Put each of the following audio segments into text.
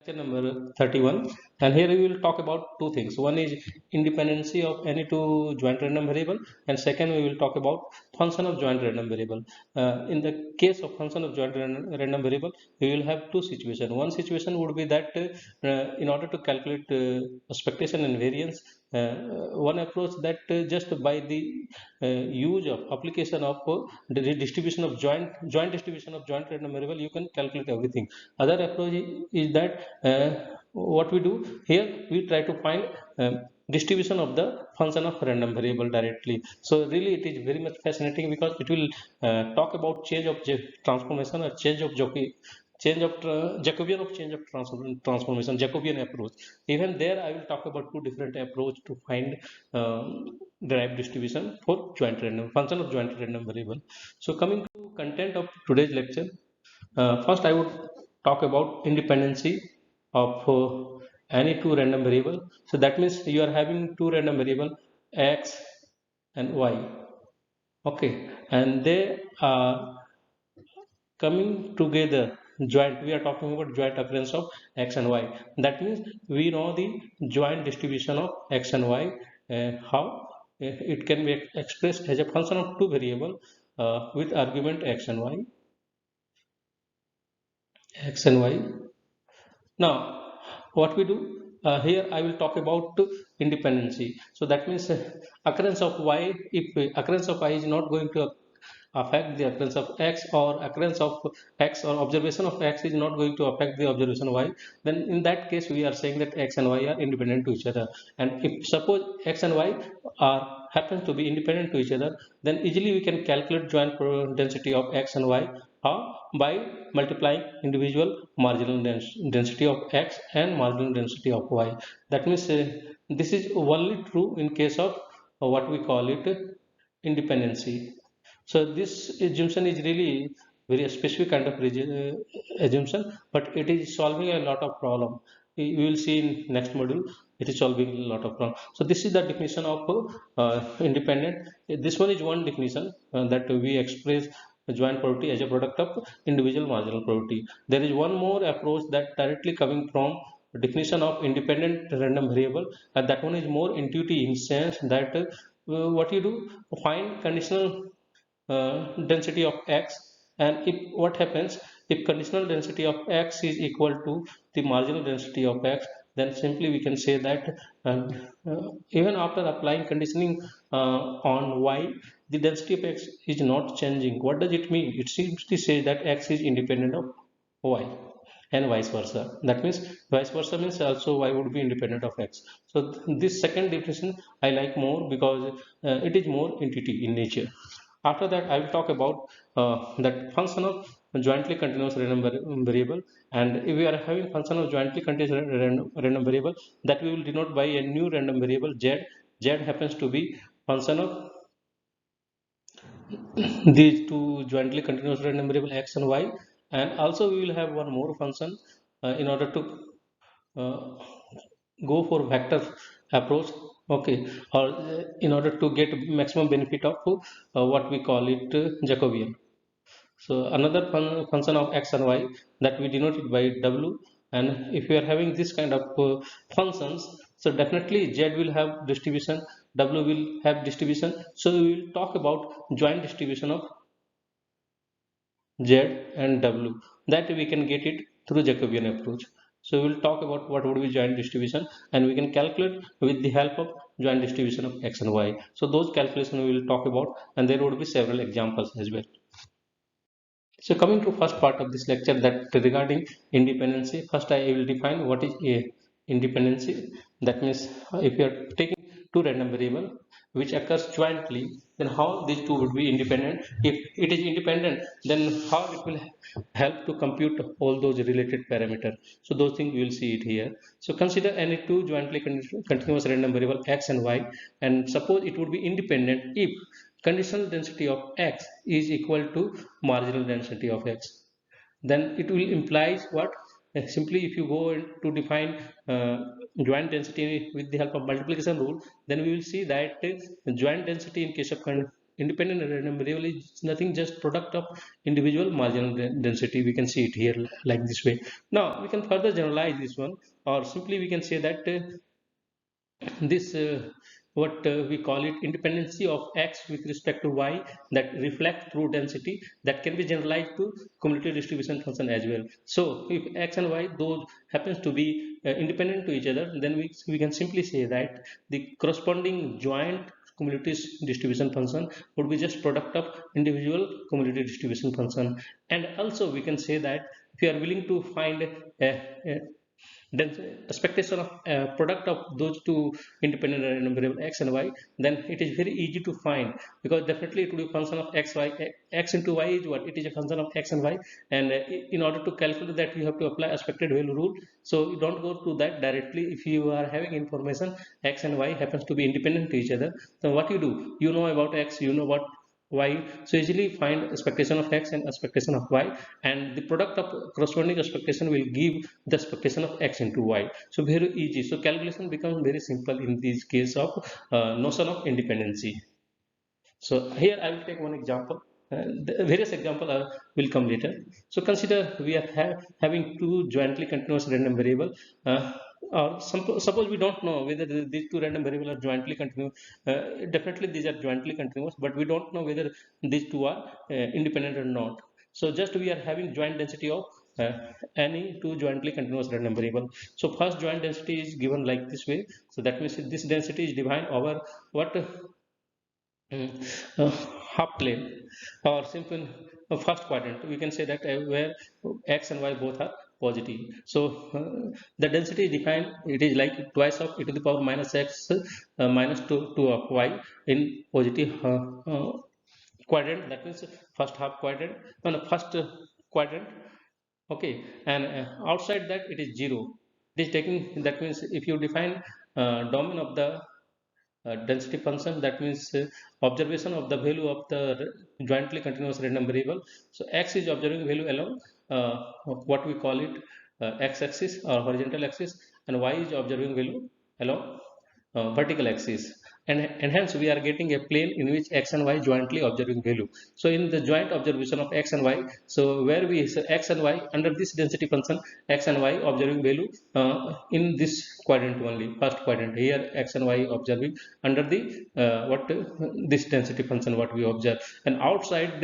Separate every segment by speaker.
Speaker 1: lecture number 31, and here we will talk about two things. One is independency of any two joint random variable, and second we will talk about function of joint random variable. In the case of function of joint random variable, we will have two situations. One situation would be that in order to calculate expectation and variance, one approach that just by the use of application of the distribution of joint distribution of joint random variable, you can calculate everything. Other approach is that what we do here, we try to find distribution of the function of random variable directly. So really it is very much fascinating because it will talk about change of transformation or change of Jacobian of change of transformation, Jacobian approach. Even there I will talk about two different approach to find derived distribution for joint random function of joint random variable. So coming to content of today's lecture, first I would talk about independency of any two random variable. So that means you are having two random variable x and y, okay, and they are coming together joint. We are talking about joint occurrence of x and y. That means we know the joint distribution of x and y. How it can be expressed as a function of two variable with argument x and y. Now what we do here, I will talk about independency. So that means occurrence of y, if occurrence of y is not going to affect the occurrence of x, or occurrence of x or observation of x is not going to affect the observation of y, then in that case we are saying that x and y are independent to each other. And if suppose x and y are happen to be independent to each other, then easily we can calculate joint density of x and y by multiplying individual marginal density of x and marginal density of y. That means this is only true in case of what we call it independency. So this assumption is really very specific kind of assumption, but it is solving a lot of problem. You will see in next module it is solving a lot of problem. So this is the definition of independent. This one is one definition that we express joint property as a product of individual marginal property. There is one more approach that directly coming from definition of independent random variable, and that one is more intuitive in sense that what you do, find conditional density of x, and if what happens, if conditional density of x is equal to the marginal density of x, then simply we can say that even after applying conditioning on y, the density of x is not changing. What does it mean? It seems to say that x is independent of y and vice versa. That means vice versa means also y would be independent of x. So this second definition I like more because it is more intuitive in nature. After that I will talk about that function of jointly continuous random variable. And if we are having function of jointly continuous random variable, that we will denote by a new random variable z. Z happens to be function of these two jointly continuous random variable x and y. And also we will have one more function in order to uh, go for vector approach, okay, or in order to get maximum benefit of what we call it Jacobian. So another function of x and y that we denote it by w. And if we are having this kind of functions, so definitely z will have distribution, w will have distribution. So we will talk about joint distribution of z and w, that we can get it through Jacobian approach. So we will talk about what would be joint distribution, and we can calculate with the help of joint distribution of x and y. So those calculations we will talk about, and there would be several examples as well. So coming to first part of this lecture, that regarding independency, first I will define what is a independency. That means if you are taking two random variable which occurs jointly, then how these two would be independent. If it is independent, then how it will help to compute all those related parameters. So those things we will see it here. So consider any two jointly continuous random variable x and y, and suppose it would be independent if conditional density of x is equal to marginal density of x. Then it will implies what? Simply if you go to define joint density with the help of multiplication rule, then we will see that joint density in case of independent random variable is nothing just product of individual marginal density. We can see it here like this way. Now we can further generalize this one, or simply we can say that this what we call it independency of x with respect to y that reflect through density, that can be generalized to cumulative distribution function as well. So if x and y those happens to be independent to each other, then we can simply say that the corresponding joint cumulative distribution function would be just product of individual cumulative distribution function. And also we can say that if you are willing to find a then expectation of product of those two independent random variable x and y, then it is very easy to find, because definitely it will be function of x y. X into y is what? It is a function of x and y, and in order to calculate that you have to apply expected value rule. So you don't go to that directly. If you are having information x and y happens to be independent to each other, then what you do, you know about x, you know what y, so easily find expectation of x and expectation of y, and the product of corresponding expectation will give the expectation of x into y. So very easy. So calculation becomes very simple in this case of notion of independency. So here I will take one example. The various example will come later. So consider we are having two jointly continuous random variable. Suppose we don't know whether these two random variables are jointly continuous. Definitely these are jointly continuous, but we don't know whether these two are independent or not. So just we are having joint density of uh, any two jointly continuous random variable. So first joint density is given like this way. So that means this density is defined over what Mm, uh, half plane, or simple first quadrant. We can say that where x and y both are positive. So the density is defined, it is like twice of e to the power minus x minus 2 of y in positive quadrant. That means first half quadrant, no, no, first quadrant. Okay, and outside that it is 0. It is taking, that means if you define domain of the density function, that means observation of the value of the jointly continuous random variable. So x is observing value along what we call it x-axis or horizontal axis, and y is observing value along vertical axis, and hence we are getting a plane in which x and y jointly observing value. So in the joint observation of x and y, so where we say x and y under this density function, x and y observing value in this quadrant only, first quadrant. Here x and y observing under the what this density function what we observe, and outside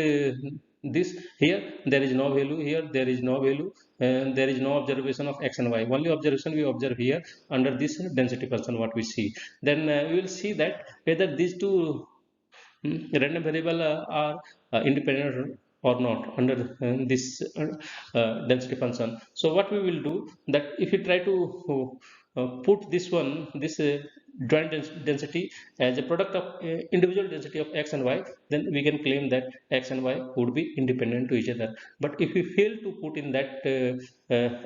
Speaker 1: this, here there is no value, here there is no value, and there is no observation of x and y. Only observation we observe here under this density function what we see. Then we will see that whether these two random variable are independent or not under this density function. So what we will do, that if you try to put this one, this joint density as a product of individual density of x and y, then we can claim that x and y would be independent to each other. But if we fail to put in that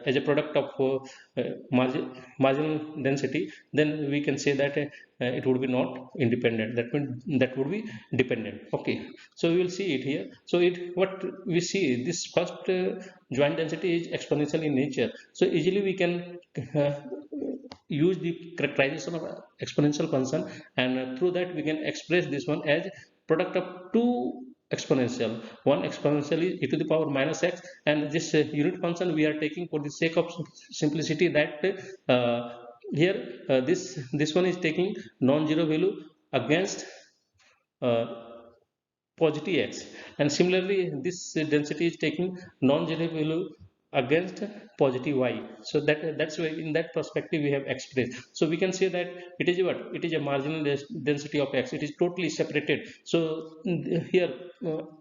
Speaker 1: as a product of marginal density, then we can say that it would be not independent, that would be dependent. Okay, so we will see it here. So it, what we see, this first joint density is exponential in nature, so easily we can uh, use the characterization of exponential function, and through that we can express this one as product of two exponential. One exponential is e to the power minus x, and this unit function we are taking for the sake of simplicity, that uh, here this one is taking non-zero value against uh, positive x, and similarly this density is taking non-zero value against positive y. So that's why in that perspective we have expressed. So we can say that it is what, it is a marginal density of x, it is totally separated. So here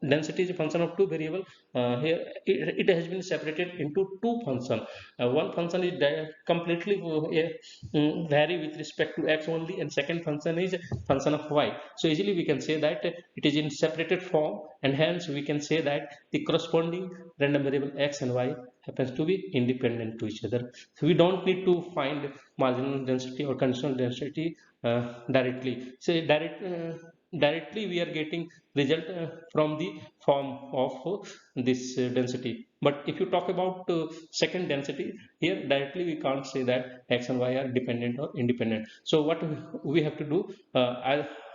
Speaker 1: density is a function of two variable. Here it has been separated into two function. One function is completely vary with respect to x only, and second function is function of y. So easily we can say that it is in separated form, and hence we can say that the corresponding random variable x and y happens to be independent to each other. So we don't need to find marginal density or conditional density directly. Say direct directly we are getting result from the form of this density. But if you talk about second density, here directly we can't say that x and y are dependent or independent. So what we have to do,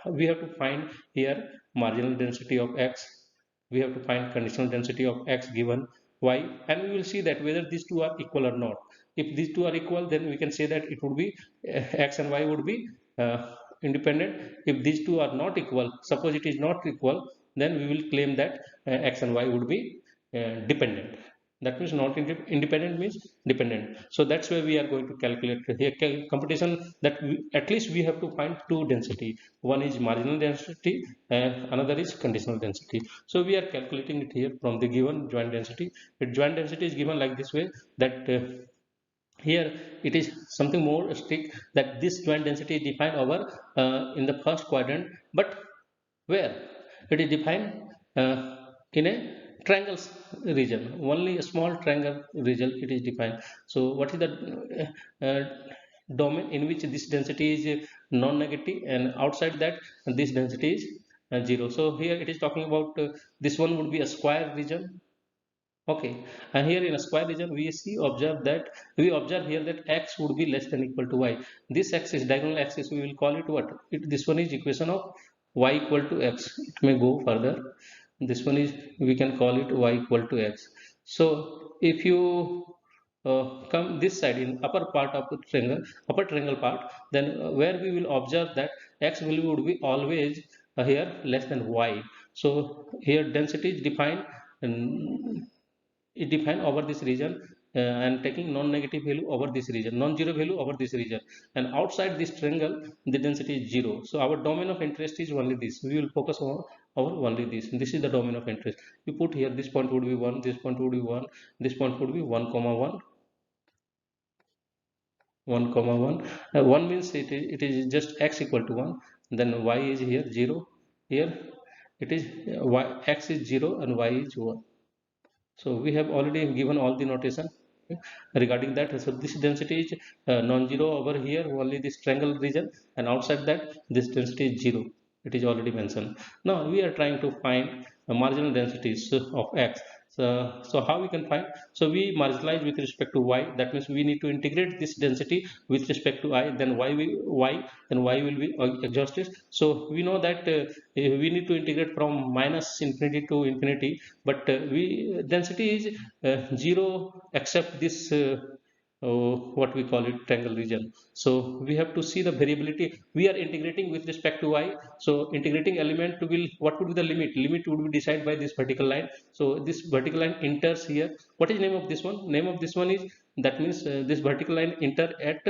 Speaker 1: we have to find here marginal density of x, we have to find conditional density of x given y, and we will see that whether these two are equal or not. If these two are equal, then we can say that it would be x and y would be uh, independent. If these two are not equal, suppose it is not equal, then we will claim that x and y would be dependent. That means not independent means dependent. So that's where we are going to calculate here computation, that at least we have to find two density. One is marginal density and another is conditional density. So we are calculating it here from the given joint density. The joint density is given like this way, that here it is something more strict, that this joint density is defined over in the first quadrant, but where it is defined uh, in a triangles region, only a small triangle region it is defined. So what is the domain in which this density is non-negative, and outside that this density is 0. So here it is talking about this one would be a square region. Okay, and here in a square region, we observe here that x would be less than equal to y. This axis, diagonal axis, we will call it what? This one is equation of y equal to x. It may go further. This one is, we can call it y equal to x. So if you come this side in upper part of the triangle, upper triangle part, then where we will observe that x value would be always here less than y. So here density is defined, and it defined over this region, and taking non-negative value over this region, non-zero value over this region, and outside this triangle the density is 0. So our domain of interest is only this. We will focus on our only this is the domain of interest. You put here this point would be 1, this point would be 1, this point would be 1 comma 1, 1 comma 1. 1 means it is just x equal to 1, then y is here 0, here it is x is 0 and y is 1. So we have already given all the notation regarding that. So this density is non-zero over here, only this triangle region, and outside that this density is 0. It is already mentioned. Now we are trying to find the marginal densities of x. So how we can find? So we marginalize with respect to y. That means we need to integrate this density with respect to I. Then y will be exhausted. So we know that we need to integrate from minus infinity to infinity, but we density is 0 except this what we call it triangle region. So we have to see the variability. We are integrating with respect to y. So integrating element will, what would be the limit would be decided by this vertical line. So this vertical line enters here. What is name of this one? Name of this one is, that means this vertical line enter at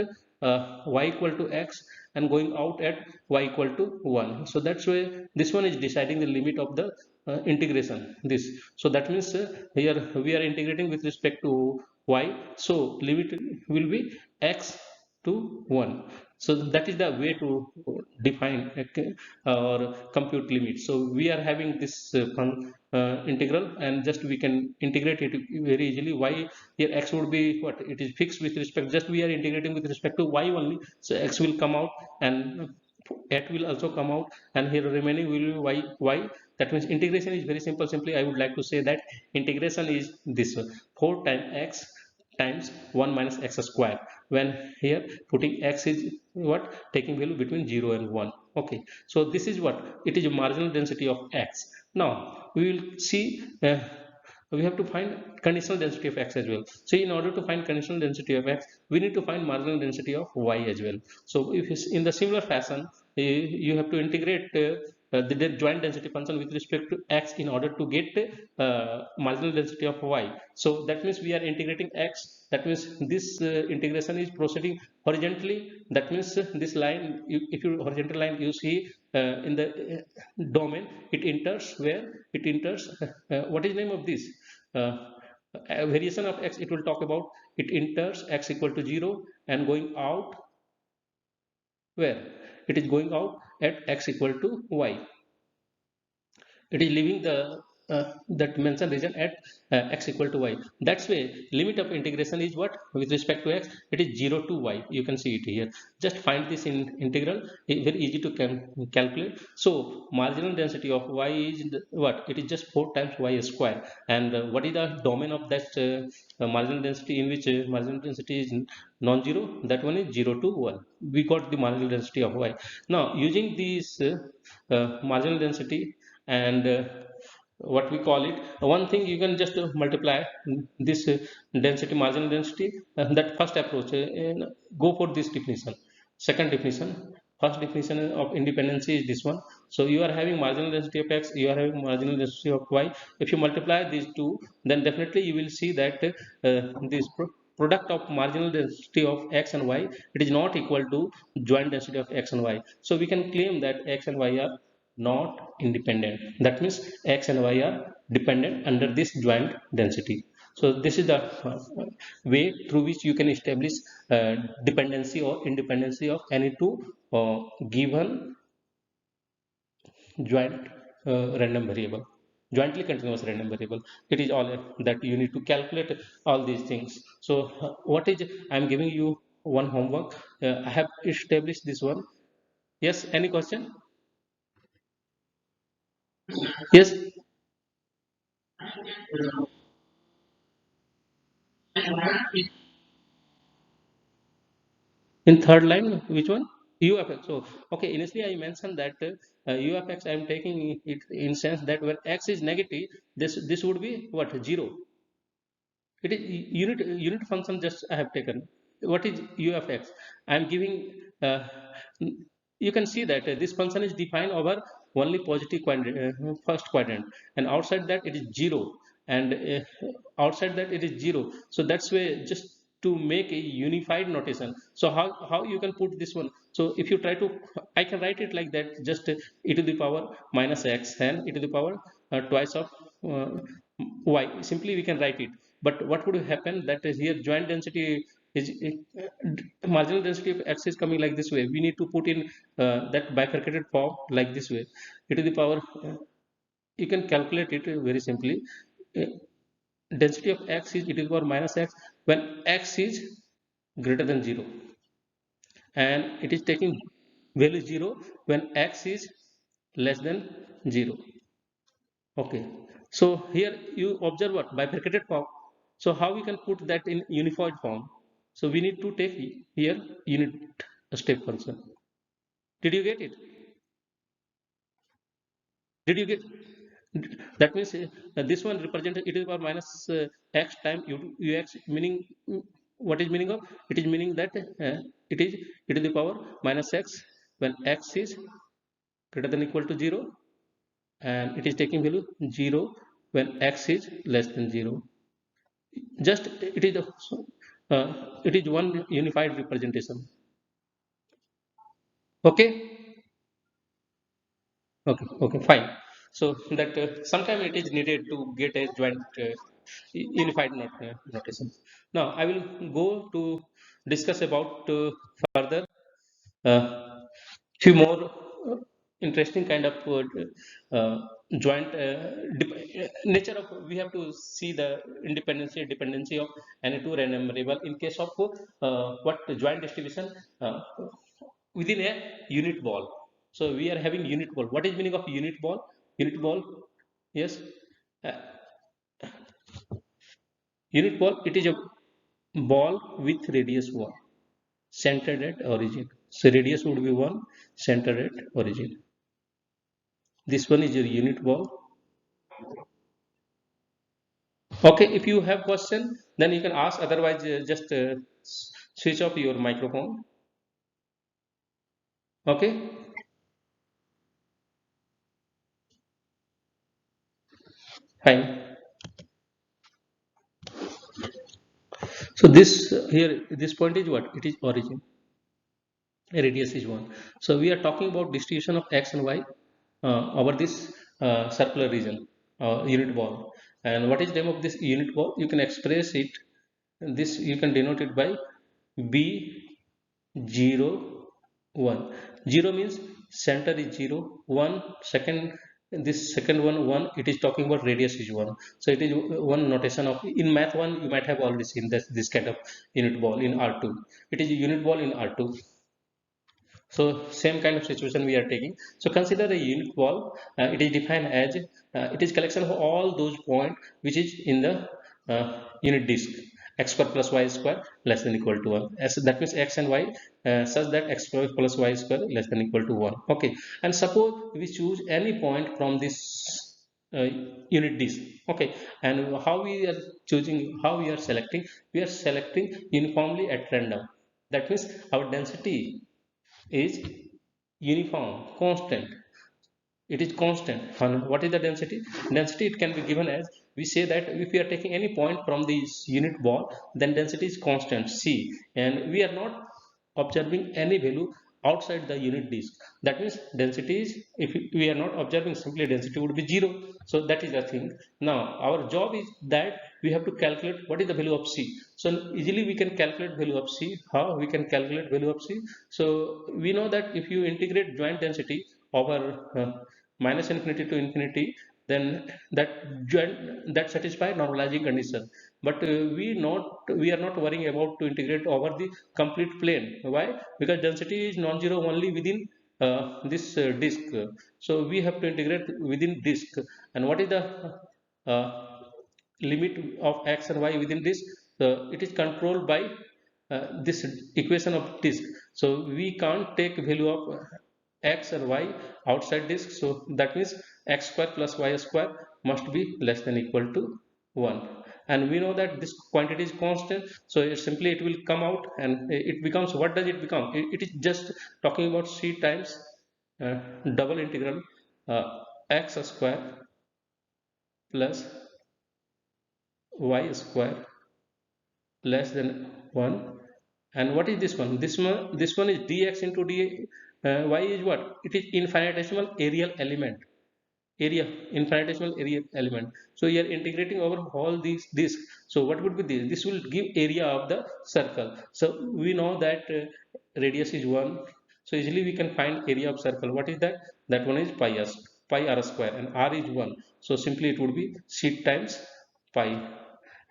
Speaker 1: y equal to x and going out at y equal to 1. So that's why this one is deciding the limit of the integration, this. So that means here we are integrating with respect to y. So limit will be x to 1. So that is the way to define or compute limit. So we are having this integral, and just we can integrate it very easily. Y, here x would be what? It is fixed with respect, just we are integrating with respect to y only. So x will come out and that will also come out, and here remaining will be y. That means integration is very simple. Simply I would like to say that integration is this 4 times x times 1 minus x square, when here putting x is what, taking value between 0 and 1. Okay, so this is what it is, a marginal density of x. Now we will see we have to find conditional density of x as well. So in order to find conditional density of x, we need to find marginal density of y as well. So if it's in the similar fashion, you have to integrate the joint density function with respect to x in order to get marginal density of y. So that means we are integrating x. That means this integration is proceeding horizontally. That means this line, if you horizontal line you see in the domain, it enters where it enters. What is the name of this? A variation of x, it will talk about it enters x equal to 0 and going out where? It is going out at x equal to y. It is leaving the that mention region at x equal to y. That's why limit of integration is what with respect to x, it is 0 to y. You can see it here. Just find this in integral, very easy to calculate. So marginal density of y is what, it is just 4 times y square. And what is the domain of that marginal density, in which marginal density is non-zero? That one is 0 to 1. We got the marginal density of y. Now using these marginal density and what we call it, one thing, you can just multiply this density, marginal density, that first approach, and go for this definition. Second definition, first definition of independency is this one. So you are having marginal density of x, you are having marginal density of y. If you multiply these two, then definitely you will see that this product of marginal density of x and y, it is not equal to joint density of x and y. So we can claim that x and y are not independent. That means x and y are dependent under this joint density. So this is the way through which you can establish dependency or independency of any two given joint random variable, jointly continuous random variable. It is all that you need to calculate all these things. So what is, I'm giving you one homework. I have established this one. Yes, any question? Yes. In third line, which one? UFX. So, okay, initially I mentioned that UFX I am taking it in sense that when x is negative, this would be what? 0. It is unit function just I have taken. What is UFX? I am giving, you can see that this function is defined over only positive quadrant, first quadrant, and outside that it is 0, and outside that it is 0. So that's why, just to make a unified notation. So how you can put this one? So if you try to, I can write it like that, just e to the power minus x and e to the power twice of uh, y. Simply we can write it. But what would happen, that is here joint density is marginal density of x is coming like this way. We need to put in that bifurcated form like this way. E to the power, you can calculate it very simply. Uh, Density of x is e to the power minus x when x is greater than 0, and it is taking value 0 when x is less than 0. Okay, so here you observe what bifurcated form. So how we can put that in unified form? So we need to take here unit step function. Did you get it? Did you get? That means this one represents e to the power minus x time ux, meaning, what is meaning of? It is meaning that it is e to the power minus x when x is greater than equal to 0, and it is taking value 0 when x is less than 0. Just it is it is one unified representation. Okay. Okay, fine. So that sometime it is needed to get a joint unified notation. Now I will go to discuss about further uh, few more interesting kind of uh, joint nature of. We have to see the dependency of any two random variable in case of what joint distribution uh, within a unit ball. So we are having unit ball. What is meaning of unit ball? Unit ball, yes. uh, Unit ball, it is a ball with radius 1, centered at origin. So radius would be 1, centered at origin. This one is your unit ball. Okay, if you have question, then you can ask. Otherwise, just switch off your microphone. Okay, fine. So this here, this point is what? It is origin. Radius is 1. So we are talking about distribution of x and y over this circular region, unit ball. And what is the name of this unit ball? You can express it, this you can denote it by b 0 1. 0 means center is 0, 1 second this second one, it is talking about radius is 1. So it is one notation of, in math 1 you might have already seen this kind of unit ball in R2. It is a unit ball in R2. So same kind of situation we are taking. So consider a unit ball. It is defined as it is collection of all those points which is in the unit disk, x square plus y square less than equal to 1. As that means x and y such that x square plus y square less than equal to 1. Okay, and suppose we choose any point from this uh, unit disk. Okay, and how we are choosing, how we are selecting, we are selecting uniformly at random. That means our density is uniform, constant. It is constant. And what is the density? Density, it can be given as, we say that if we are taking any point from this unit ball, then density is constant C, and we are not observing any value outside the unit disk. That means density is, if we are not observing, simply density would be 0. So that is the thing. Now our job is that we have to calculate what is the value of C. So easily we can calculate value of C. How we can calculate value of C? So we know that if you integrate joint density over minus infinity to infinity, then that joint, that satisfy normalizing condition. But we are not worrying about to integrate over the complete plane. Why? Because density is non-zero only within this disk. So we have to integrate within disk. And what is the uh, limit of x and y within this? It is controlled by this equation of disk. So we can't take value of x and y outside disk. So that means x square plus y square must be less than equal to 1. And we know that this quantity is constant, so it will come out, and it becomes, what does it become? It is just talking about C times uh, double integral uh, x square plus y square less than 1. And what is this one? This one is dx into d. Y is what? It is infinitesimal areal element. Area, infinitesimal area element. So you are integrating over all these this. So what would be this? This will give area of the circle. So we know that radius is 1. So easily we can find area of circle. What is that? That one is pi r square, and r is 1. So simply it would be c times pi.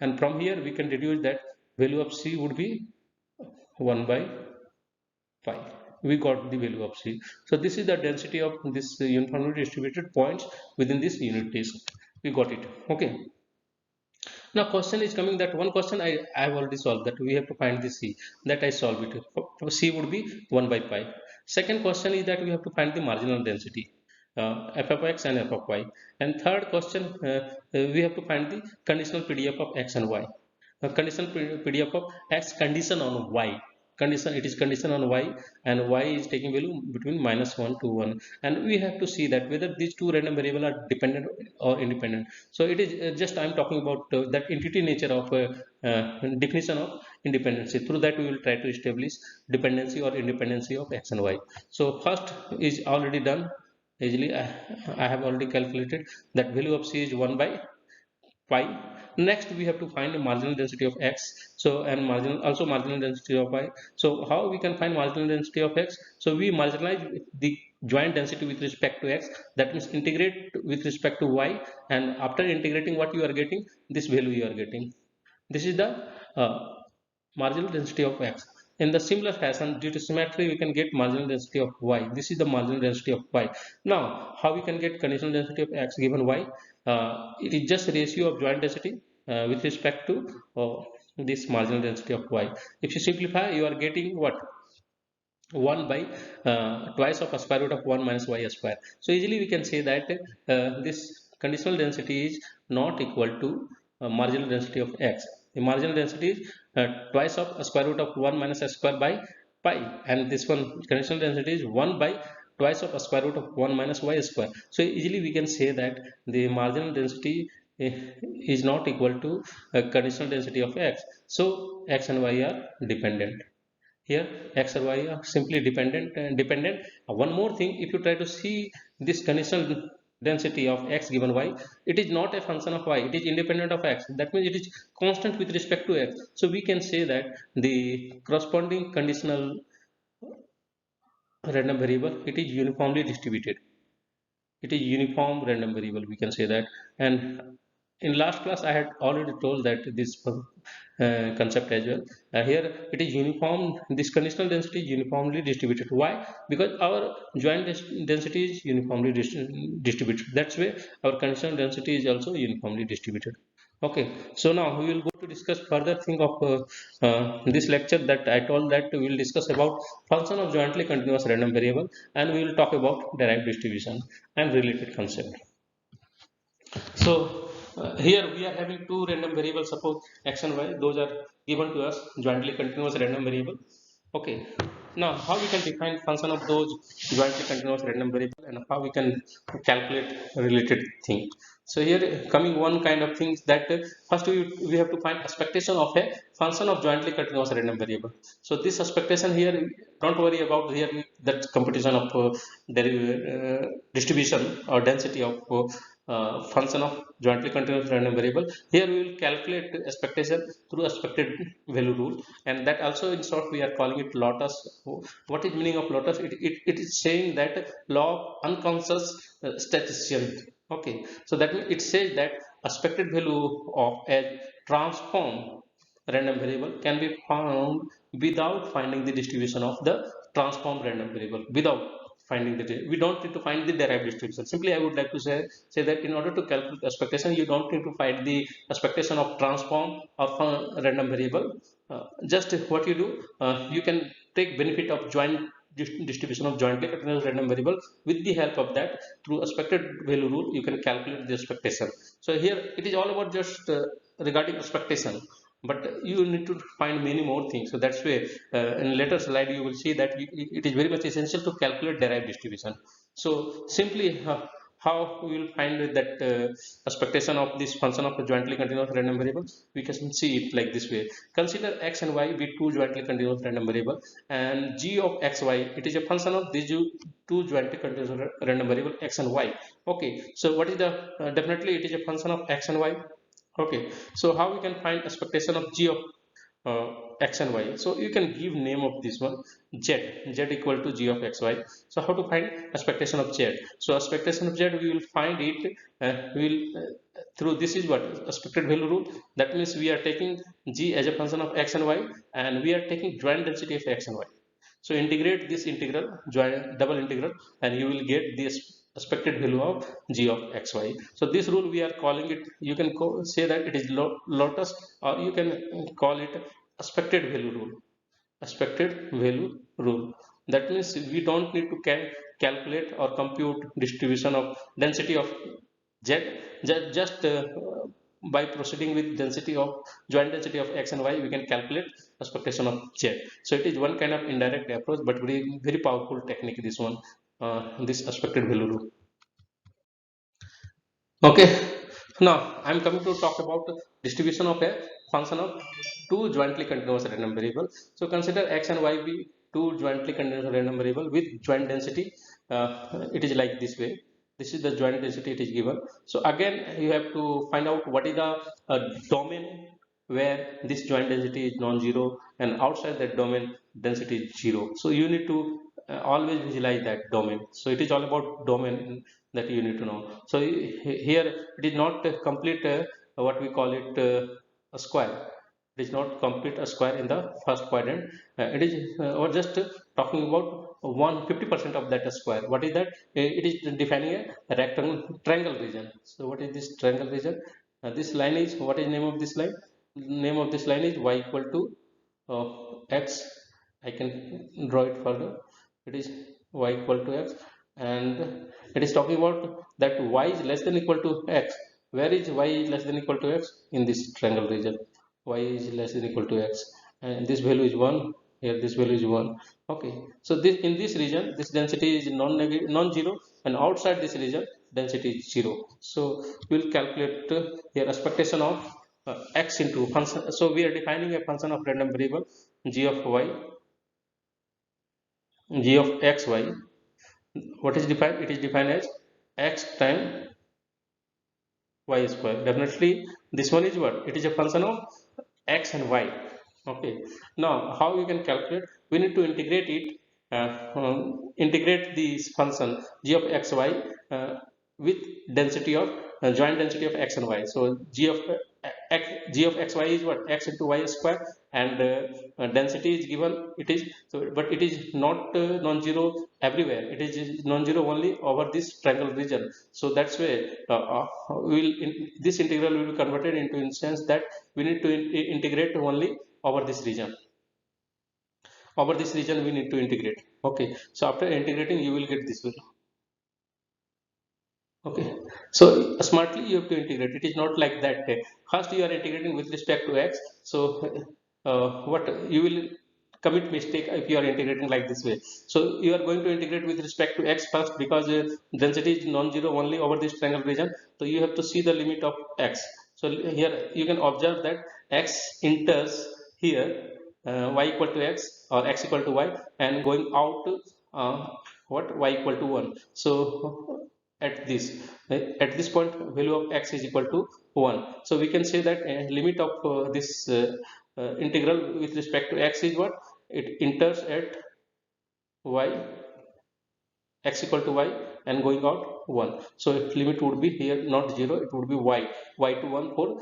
Speaker 1: And from here we can deduce that value of c would be 1 by pi. We got the value of c. So this is the density of this uniformly distributed points within this unit disk. We got it. Okay, now question is coming, that one question I have already solved, that we have to find the c. That I solve it. C would be 1 by pi. Second question is that we have to find the marginal density, f of x and f of y. And third question, we have to find the conditional PDF of x and y. Conditional PDF of x condition on y. Condition, it is condition on y, and y is taking value between -1 to 1. And we have to see that whether these two random variables are dependent or independent. So it is just I am talking about that entity nature of definition of independency. Through that we will try to establish dependency or independency of x and y. So first is already done. Easily I have already calculated that value of c is 1 by pi. Next we have to find the marginal density of x. So and marginal density of y. So how we can find marginal density of x? So we marginalize the joint density with respect to x. That means integrate with respect to y, and after integrating, what you are getting? This value you are getting. This is the uh, marginal density of x. In the similar fashion, due to symmetry, we can get marginal density of y. This is the marginal density of y. Now how we can get conditional density of x given y? It is just ratio of joint density with respect to this marginal density of y. If you simplify, you are getting what? 1 by twice of a square root of 1 minus y square. So easily we can say that this conditional density is not equal to marginal density of x. The marginal density is twice of a square root of 1 minus s square by pi, and this one conditional density is 1 by twice of a square root of 1 minus y square. So easily we can say that the marginal density is not equal to conditional density of x. So x and y are dependent. Here x or y are simply dependent. One more thing, if you try to see this conditional density of x given y, it is not a function of y, it is independent of x. That means it is constant with respect to x. So we can say that the corresponding conditional random variable, it is uniformly distributed. it is uniform random variable, we can say that. And in last class I had already told that this concept as well. Here it is uniform, this conditional density is uniformly distributed. Why? Because our joint density is uniformly distributed. That's why our conditional density is also uniformly distributed. Okay, so now we will go to discuss further thing of this lecture, that I told that we will discuss about function of jointly continuous random variable, and we will talk about derived distribution and related concept. So here we are having two random variables, suppose x and y. Those are given to us, jointly continuous random variable. Okay. Now how we can define function of those jointly continuous random variable, and how we can calculate related thing. So here coming one kind of things that first we have to find expectation of a function of jointly continuous random variable. So this expectation here, don't worry about here that competition of distribution or density of function of jointly continuous random variable. Here we will calculate expectation through expected value rule, and that also in short we are calling it lotus. What is meaning of lotus? It is saying that law of unconscious statistician. Okay, so that means it says that expected value of a transform random variable can be found without finding the distribution of the transform random variable. Without finding the, we don't need to find the derived distribution. Simply I would like to say that in order to calculate expectation, you don't need to find the expectation of transform of a random variable. Just what you do, you can take benefit of joint distribution of jointly continuous random variable. With the help of that, through expected value rule, you can calculate the expectation. So here it is all about just regarding expectation, but you need to find many more things. So that's why in later slide you will see that it is very much essential to calculate derived distribution. So simply how we will find that expectation of this function of a jointly continuous random variable, we can see it like this way. Consider x and y be two jointly continuous random variable, and g of xy, it is a function of these two jointly continuous random variable x and y. Okay, so what is the definitely it is a function of x and y. Okay, so how we can find expectation of g of uh, x and y? So you can give name of this one z equal to g of xy. So how to find expectation of z? So expectation of z we will find it we will through this is what expected value rule. That means we are taking g as a function of x and y, and we are taking joint density of x and y. So integrate this integral, join double integral, and you will get this expected value of g of xy. So this rule we are calling it, you can say that it is lotus, or you can call it expected value rule. Expected value rule. That means we don't need to calculate or compute distribution of density of z, just by proceeding with density of joint density of x and y, we can calculate expectation of z. So it is one kind of indirect approach, but very very powerful technique, this one, this expected value rule. Okay, now I'm coming to talk about distribution of a function of two jointly continuous random variable. So consider x and y be two jointly continuous random variable with joint density. It is like this way. This is the joint density it is given. So again you have to find out what is the domain where this joint density is non-zero, and outside that domain density is zero. So you need to always visualize that domain. So it is all about domain that you need to know. So here it is not complete what we call it a square. It is not complete a square in the first quadrant. It is or just talking about 150% of that square. What is that? It is defining a rectangle triangle region. So what is this triangle region? This line is, what is name of this line? Name of this line is y equal to x. I can draw it further. It is y equal to x, and it is talking about that y is less than equal to x. Where is y is less than equal to x? In this triangle region, y is less than equal to x, and this value is 1. Here this value is 1. Okay, so this in this region this density is non-zero, and outside this region density is 0. So we will calculate here expectation of x into function. So we are defining a function of random variable g of y, g of xy. What is defined? It is defined as x times y square. Definitely this one is what? It is a function of x and y. Okay, now how we can calculate? We need to integrate it, integrate this function g of xy with density of joint density of x and y. So g of xy is what, x into y square, and density is given, it is, so but it is not non-zero everywhere, it is non-zero only over this triangle region. So that's why this integral will be converted into instance that we need to integrate only over this region. Over this region we need to integrate. Okay, so after integrating you will get this value. Okay, so smartly you have to integrate, it is not like that. First you are integrating with respect to x, so what you will commit mistake if you are integrating like this way. So you are going to integrate with respect to x first, because density is non-zero only over this triangle region, so you have to see the limit of x. So here you can observe that x enters here, y equal to x or x equal to y, and going out uh, what, y equal to 1. So at this at this point value of x is equal to 1. So we can say that limit of this integral with respect to x is what, it enters at y, x equal to y, and going out 1. So its limit would be here not 0, it would be y to 1 for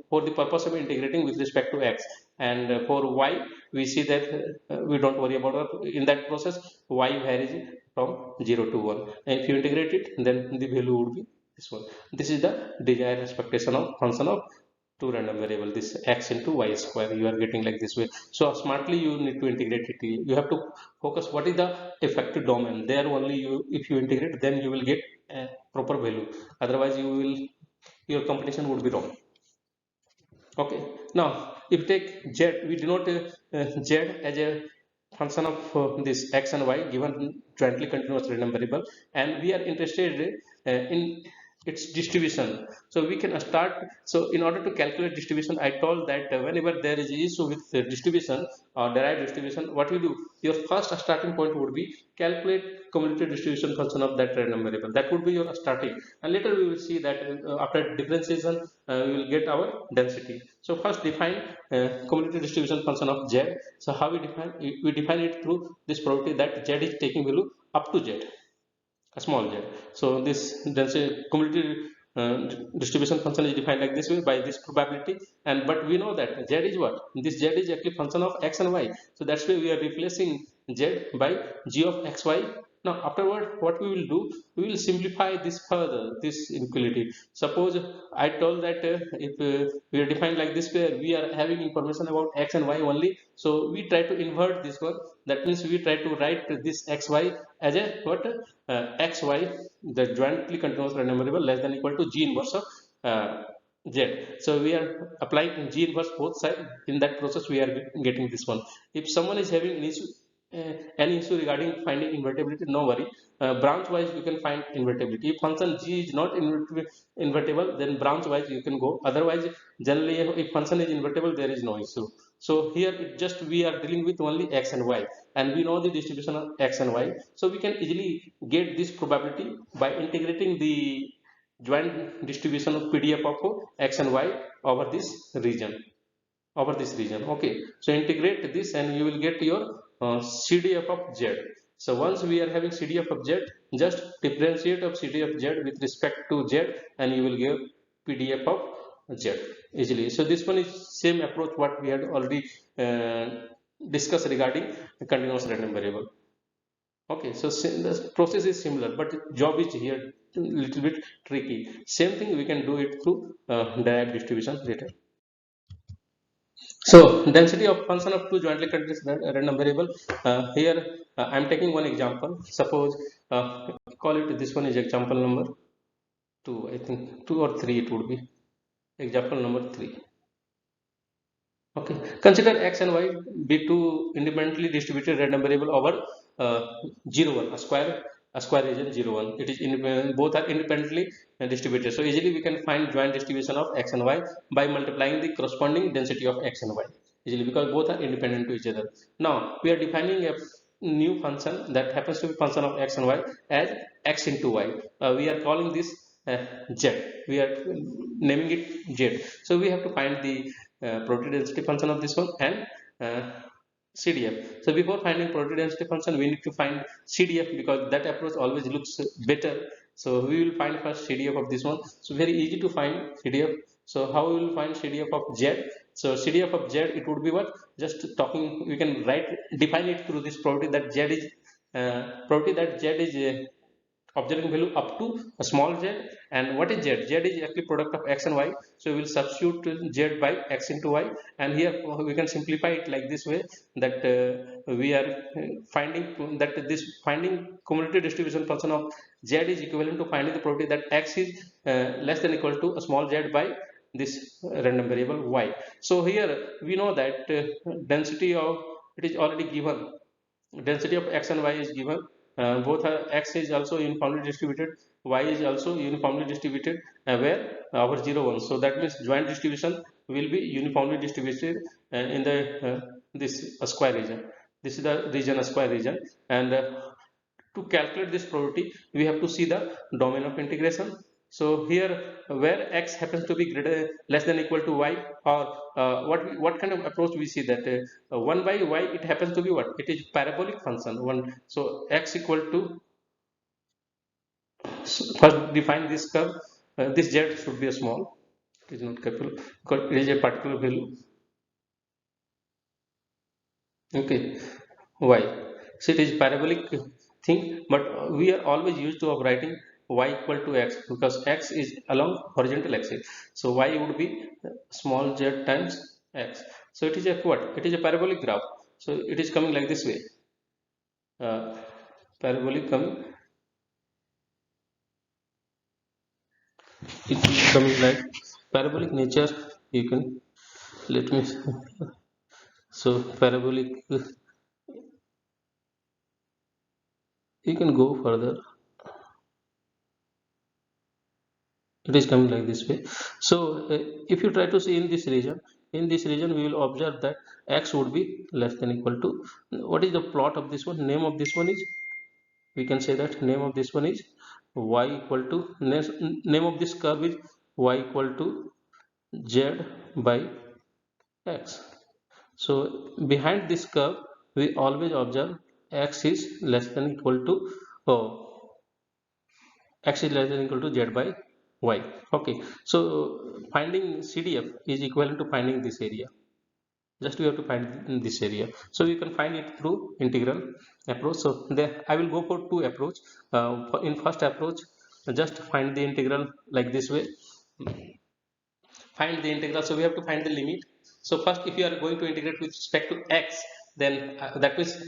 Speaker 1: for the purpose of integrating with respect to x. And for y we see that we don't worry about in that process, y varies from 0 to 1, and if you integrate it then the value would be this one. This is the desired expectation of function of two random variable, this x into y square, you are getting like this way. So smartly you need to integrate it, you have to focus what is the effective domain, there only you, if you integrate then you will get a proper value, otherwise you will, your computation would be wrong. Okay, now if you take z, we denote z as a function of this x and y given jointly continuous random variable, and we are interested in its distribution. So we can start, so in order to calculate distribution, I told that whenever there is issue with distribution or derived distribution, what you do, your first starting point would be calculate cumulative distribution function of that random variable, that would be your starting, and later we will see that after differentiation we will get our density. So first define cumulative distribution function of z. So how we define, we define it through this property that z is taking value up to z, a small z. So this density cumulative distribution function is defined like this way by this probability, and but we know that z is what, this z is actually function of x and y, so that's why we are replacing z by g of xy. Now afterward what we will do, we will simplify this further, this inequality. Suppose I told that if we are defined like this where we are having information about x and y only, so we try to invert this one, that means we try to write this xy as a what, xy, the jointly continuous random variable, less than equal to g inverse of uh, z. So we are applying g inverse both sides, in that process we are getting this one. If someone is having any issue regarding finding invertibility, no worry, branch wise you can find invertibility. If function g is not invertible, then branch wise you can go, otherwise generally if function is invertible there is no issue. So here it just we are dealing with only x and y, and we know the distribution of x and y, so we can easily get this probability by integrating the joint distribution of pdf of x and y over this region, over this region. Okay, so integrate this and you will get your CDF of z. So once we are having CDF of z, just differentiate of CDF of z with respect to z, and you will give PDF of z easily. So this one is same approach what we had already uh, discussed regarding the continuous random variable. Okay, so the process is similar, but job is here little bit tricky. Same thing we can do it through derived distribution later. So density of function of two jointly continuous random variable. Here I am taking one example. Suppose call it, this one is example number 2. I think 2 or 3 it would be. Example number 3. Okay. Consider x and y be two independently distributed random variable over 0 1, a square region 0 1. It is independent, both are independently distributed. So easily we can find joint distribution of x and y by multiplying the corresponding density of x and y easily, because both are independent to each other. Now we are defining a new function that happens to be function of x and y as x into y. We are calling this z. We are naming it z. So we have to find the probability density function of this one and CDF. So before finding probability density function, we need to find CDF, because that approach always looks better So we will find first CDF of this one. So very easy to find CDF. So how we will find CDF of Z? So CDF of Z, it would be what? Just talking, we can write, define it through this property that Z is observing value up to a small z. And what is z? Z is actually product of x and y, so we will substitute z by x into y, and here we can simplify it like this way, that we are finding that this finding cumulative distribution function of z is equivalent to finding the property that x is less than equal to a small z by this random variable y. So here we know that density of it is already given, density of x and y is given. Both are, x is also uniformly distributed, y is also uniformly distributed, where our 0 1, so that means joint distribution will be uniformly distributed in the this square region. This is the region, a square region. And to calculate this probability, we have to see the domain of integration. So here where x happens to be greater less than equal to y, or what kind of approach we see that 1 by y, it happens to be what, it is parabolic function one. So x equal to, first define this curve, this z should be a small, it is not capital because it is a particular value. Okay, y, so it is parabolic thing, but we are always used to of writing y equal to x because x is along horizontal axis, so y would be small z times x. So it is a what, it is a parabolic graph, so it is coming like this way, uh, parabolic coming, it is coming like parabolic nature. You can, let me, so parabolic, you can go further, it is coming like this way. So if you try to see in this region, in this region we will observe that x would be less than equal to, what is the plot of this one, name of this one is, we can say that name of this one is y equal to, name of this curve is y equal to z by x. So behind this curve we always observe x is less than equal to, oh, x is less than equal to z by y. Okay, so finding CDF is equivalent to finding this area. Just we have to find in this area, so we can find it through integral approach. So there I will go for two approach. In first approach, just find the integral like this way, find the integral, so we have to find the limit. So first, if you are going to integrate with respect to x, then that means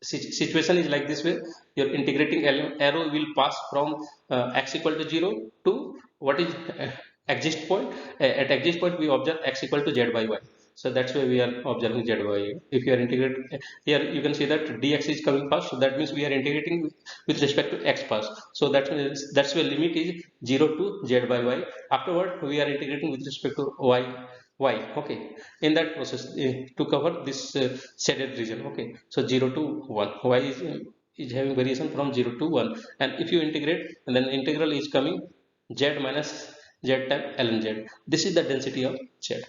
Speaker 1: situation is like this way, your integrating arrow will pass from x equal to 0 to what is exist point. At exist point we observe x equal to z by y, so that's why we are observing z by y. If you are integrating here, you can see that dx is coming first, so that means we are integrating with respect to x first, so that means that's where limit is 0 to z by y. Afterward we are integrating with respect to y. Okay, in that process to cover this shaded region. Okay, so 0 to 1, y is having variation from 0 to 1, and if you integrate, and then integral is coming z minus z time ln z. This is the density of z.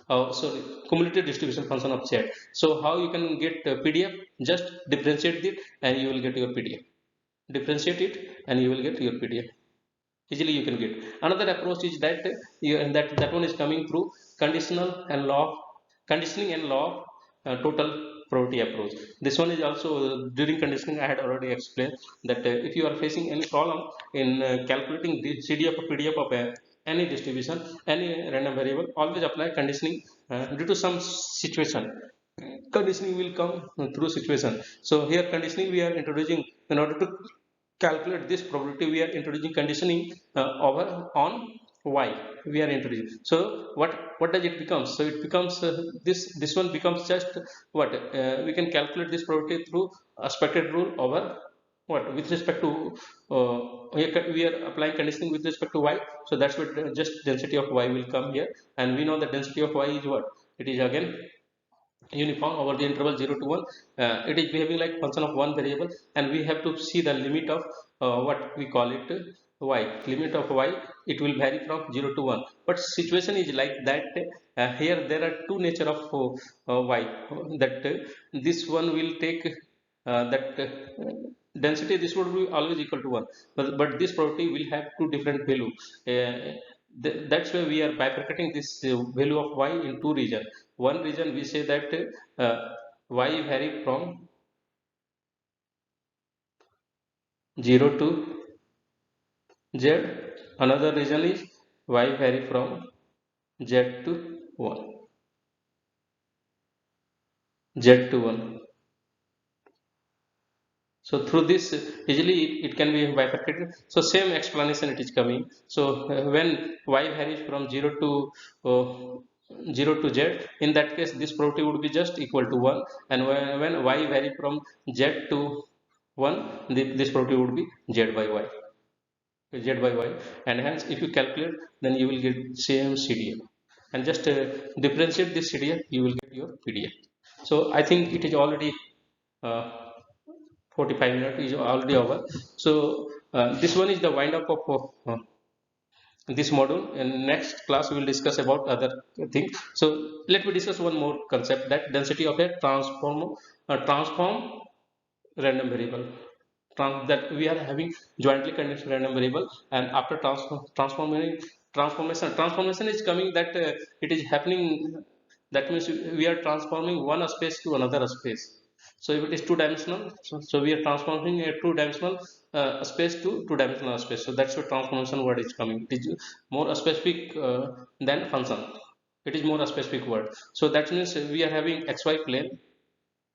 Speaker 1: Sorry, cumulative distribution function of z. So how you can get PDF? Just differentiate it and you will get your PDF. Differentiate it and you will get your PDF. Easily you can get. Another approach is that that one is coming through conditional and law of conditioning and law of total probability approach. This one is also during conditioning I had already explained that if you are facing any problem in calculating the CDF or PDF of any distribution, any random variable, always apply conditioning due to some situation. Conditioning will come through situation. So here conditioning we are introducing in order to calculate this probability, we are introducing conditioning over on y, we are introducing. So what does it becomes? So it becomes this one becomes just what, we can calculate this probability through expected rule over what, with respect to uh, we are applying conditioning with respect to y, so that's what just density of y will come here. And we know the density of y is what, it is again uniform over the interval 0 to 1. It is behaving like function of one variable, and we have to see the limit of what we call it y, limit of y. It will vary from 0 to 1, but situation is like that. Here there are two nature of y, that this one will take that density, this would be always equal to 1, but this property will have two different value. That's why we are bifurcating this value of y in two region. One region we say that uh, y vary from 0 to z. Another region is y vary from z to 1, z to 1. So through this easily it can be bifurcated. So same explanation it is coming. So when y varies from 0 to uh, 0 to z, in that case this property would be just equal to 1, and when y vary from z to 1, this property would be z by y, and hence if you calculate, then you will get same CDF, and just differentiate this CDF, you will get your PDF. So I think it is already uh, 45 minutes is already over. So this one is the wind up of this module. In next class we will discuss about other things. So let me discuss one more concept, that density of a transform random variable. That we are having jointly conditional random variable, and after transformation is coming, that it is happening. That means we are transforming one space to another space. So if it is two dimensional, so we are transforming a two dimensional space to two dimensional space. So that's what transformation word is coming. It is more specific than function. It is more a specific word. So that means we are having xy plane,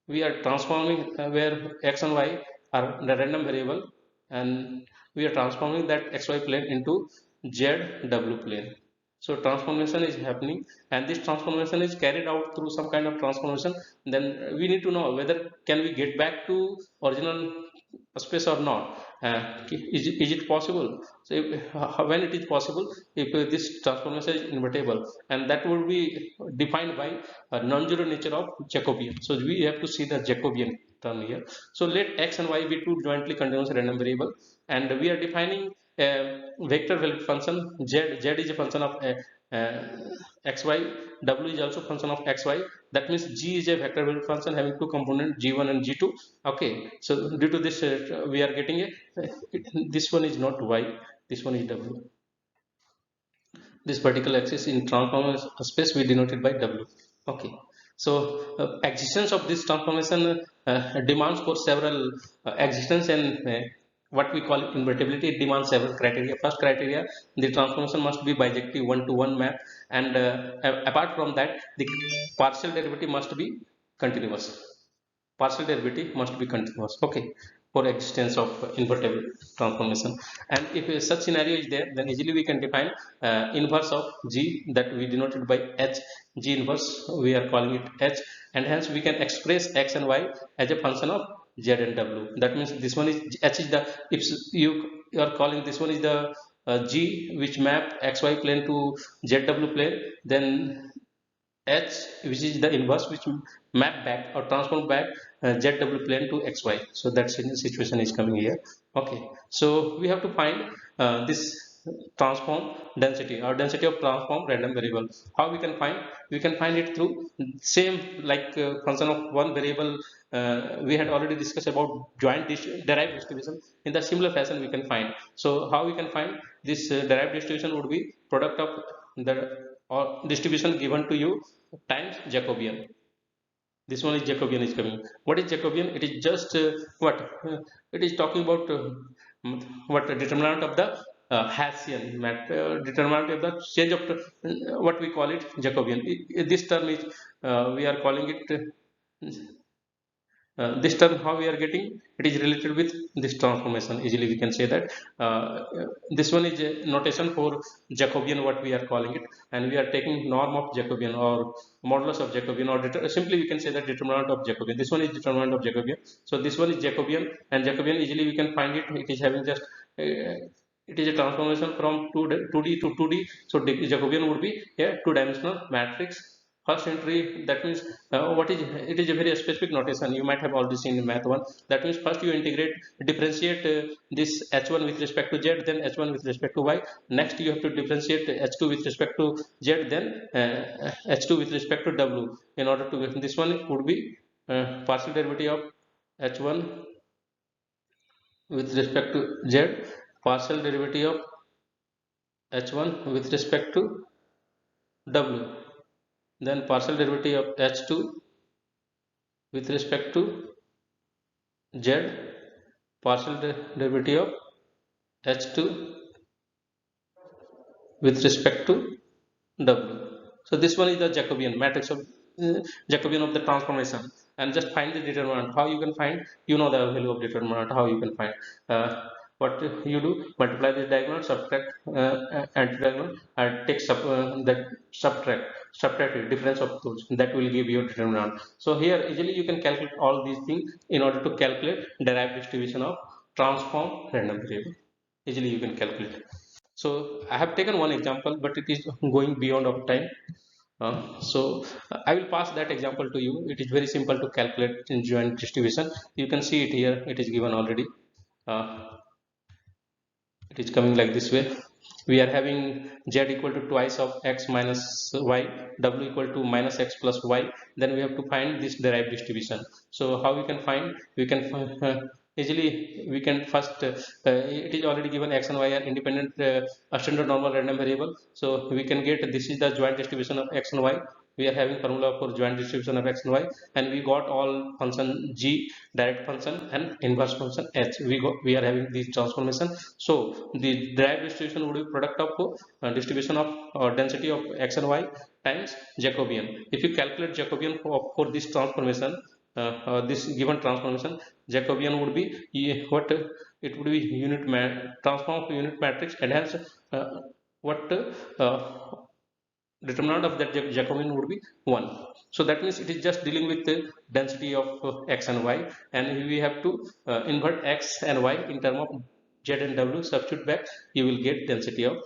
Speaker 1: we are transforming where x and y are the random variable, and we are transforming that xy plane into zw plane. So transformation is happening, and this transformation is carried out through some kind of transformation. Then we need to know whether can we get back to original space or not. Is it possible? So when it is possible, if this transformation is invertible, and that will be defined by a non-zero nature of Jacobian. So we have to see the Jacobian term here. So let x and y be two jointly continuous random variable, and we are defining a vector valued function. Z is a function of uh, xy, w is also function of xy. That means g is a vector valued function having two components, g1 and g2. Okay, so due to this we are getting a this one is not y, this one is w. This particular axis in transformer space we denoted by w. Okay, so existence of this transformation demands for several existence, and what we call invertibility, it demands several criteria. First criteria, the transformation must be bijective one-to-one map, and apart from that, the partial derivative must be continuous. Partial derivative must be continuous. Okay, for existence of invertible transformation. And if such scenario is there, then easily we can define inverse of g, that we denoted by h. G inverse, we are calling it h, and hence we can express x and y as a function of z and w. That means this one is h is the, if you are calling this one is the g which map xy plane to zw plane, then h, which is the inverse, which map back or transform back zw plane to xy. So that situation is coming here. Okay, so we have to find this transform density or density of transform random variable. How we can find? We can find it through same like function of one variable. We had already discussed about joint derived distribution. In the similar fashion we can find. So how we can find this derived distribution would be product of the or distribution given to you times Jacobian. This one is Jacobian is coming. What is Jacobian? It is just what it is talking about. What the determinant of the Hessian determinant of the change of what we call it Jacobian. This term is we are calling it. This term how we are getting, it is related with this transformation. Easily we can say that this one is a notation for Jacobian, what we are calling it, and we are taking norm of Jacobian or modulus of Jacobian, or simply we can say that determinant of Jacobian. This one is determinant of Jacobian. So this one is Jacobian, and Jacobian easily we can find it. It is having just it is a transformation from 2D to 2D. So Jacobian would be a two-dimensional matrix. First entry, that means what is it is a very specific notation you might have already seen in math 1. That means first you integrate, differentiate this h1 with respect to z, then h1 with respect to y. Next you have to differentiate h2 with respect to z, then h2 with respect to w. In order to get this one, it would be partial derivative of h1 with respect to z, partial derivative of h1 with respect to w, then partial derivative of h2 with respect to z, partial derivative of h2 with respect to w. So this one is the Jacobian matrix of Jacobian of the transformation, and just find the determinant. How you can find? You know the value of determinant. How you can find? What you do? Multiply this diagonal, subtract anti-diagonal, and take that subtract the difference of those. That will give you determinant. So here easily you can calculate all these things in order to calculate derived distribution of transform random variable. Easily you can calculate. So I have taken one example, but it is going beyond of time. I will pass that example to you. It is very simple to calculate in joint distribution. You can see it here. It is given already. Uh, it is coming like this way. We are having z equal to twice of x minus y, w equal to minus x plus y. Then we have to find this derived distribution. So how we can find? We can easily we can first it is already given x and y are independent standard normal random variable. So we can get this is the joint distribution of x and y. We are having formula for joint distribution of x and y, and we got all function g, direct function, and inverse function h. We are having this transformation. So the derived distribution would be product of distribution of density of x and y times Jacobian. If you calculate Jacobian for this transformation, this given transformation, Jacobian would be what it would be transform of unit matrix, and hence what determinant of that Jacobian would be 1. So that means it is just dealing with the density of x and y, and we have to invert x and y in term of z and w, substitute back, you will get density of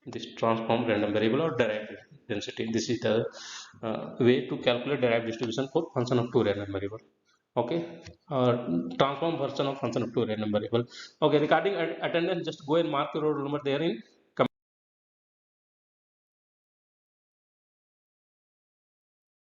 Speaker 1: this transform random variable or derived density. This is the way to calculate derived distribution for function of two random variable. Okay, transform version of function of two random variable. Okay, regarding attendance, just go and mark your roll number therein.